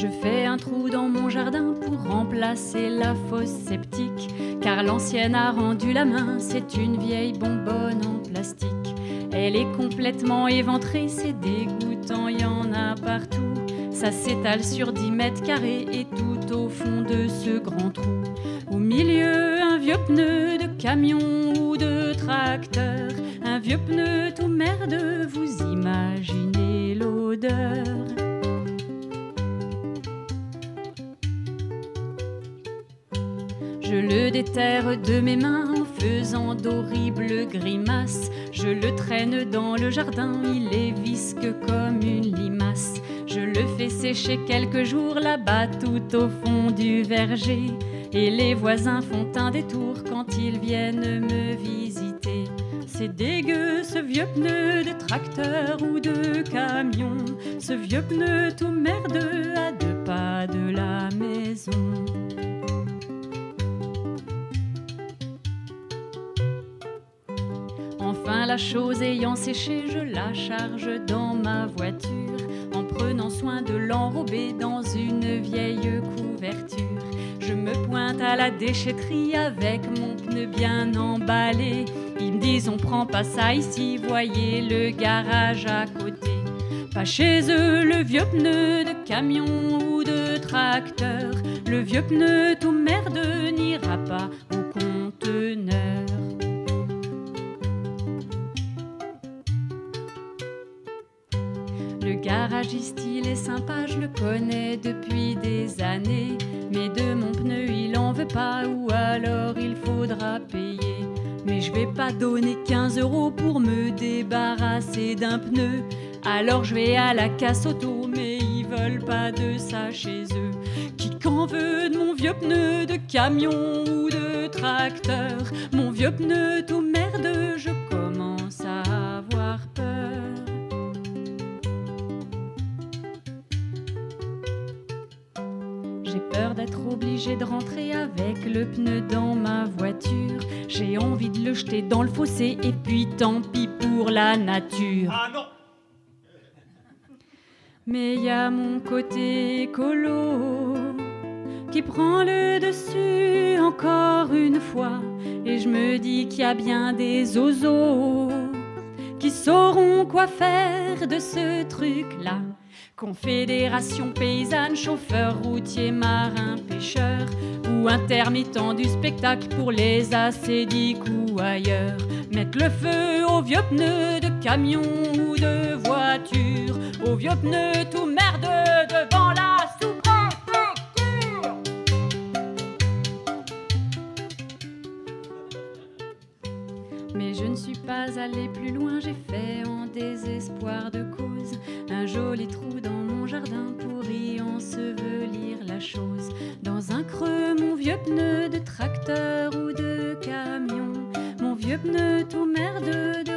Je fais un trou dans mon jardin pour remplacer la fosse septique, car l'ancienne a rendu la main, c'est une vieille bonbonne en plastique. Elle est complètement éventrée, c'est dégoûtant, y en a partout. Ça s'étale sur 10 mètres carrés et tout au fond de ce grand trou. Au milieu, un vieux pneu de camion ou de tracteur. Un vieux pneu tout merdeux, vous imaginez l'odeur. Je le déterre de mes mains en faisant d'horribles grimaces. Je le traîne dans le jardin, il est visqueux comme une limace. Je le fais sécher quelques jours là-bas tout au fond du verger. Et les voisins font un détour quand ils viennent me visiter. C'est dégueu ce vieux pneu de tracteur ou de camion. Ce vieux pneu tout merdeux à 2 pas de la maison. Enfin, la chose ayant séché, je la charge dans ma voiture, en prenant soin de l'enrober dans une vieille couverture. Je me pointe à la déchetterie avec mon pneu bien emballé. Ils me disent on prend pas ça ici, voyez le garage à côté. Pas chez eux le vieux pneu de camion ou de tracteur. Le vieux pneu tout merdeux n'ira pas au conteneur. Le garagiste, il est sympa, je le connais depuis des années. Mais de mon pneu, il en veut pas, ou alors il faudra payer. Mais je vais pas donner 15 € pour me débarrasser d'un pneu. Alors je vais à la casse auto, mais ils veulent pas de ça chez eux. Qui qu'en veut de mon vieux pneu de camion ou de tracteur? Mon vieux pneu tout merdeux, je commence à avoir peur. J'ai peur d'être obligée de rentrer avec le pneu dans ma voiture. J'ai envie de le jeter dans le fossé et puis tant pis pour la nature. Ah non! Mais y a mon côté écolo qui prend le dessus encore une fois. Et je me dis qu'il y a bien des oiseaux qui sauront quoi faire de ce truc-là. Confédération paysanne, chauffeurs, routiers, marins, pêcheurs, ou intermittents du spectacle pour les assédiques ou ailleurs. Mettre le feu aux vieux pneus de camion ou de voiture, aux vieux pneus tout merdeux devant la sous-préfecture. Mais je ne suis pas allée plus loin, j'ai fait en désespoir de cause un joli trou dans mon jardin pour y ensevelir la chose. Dans un creux, mon vieux pneu de tracteur ou de camion, mon vieux pneu tout merdeux de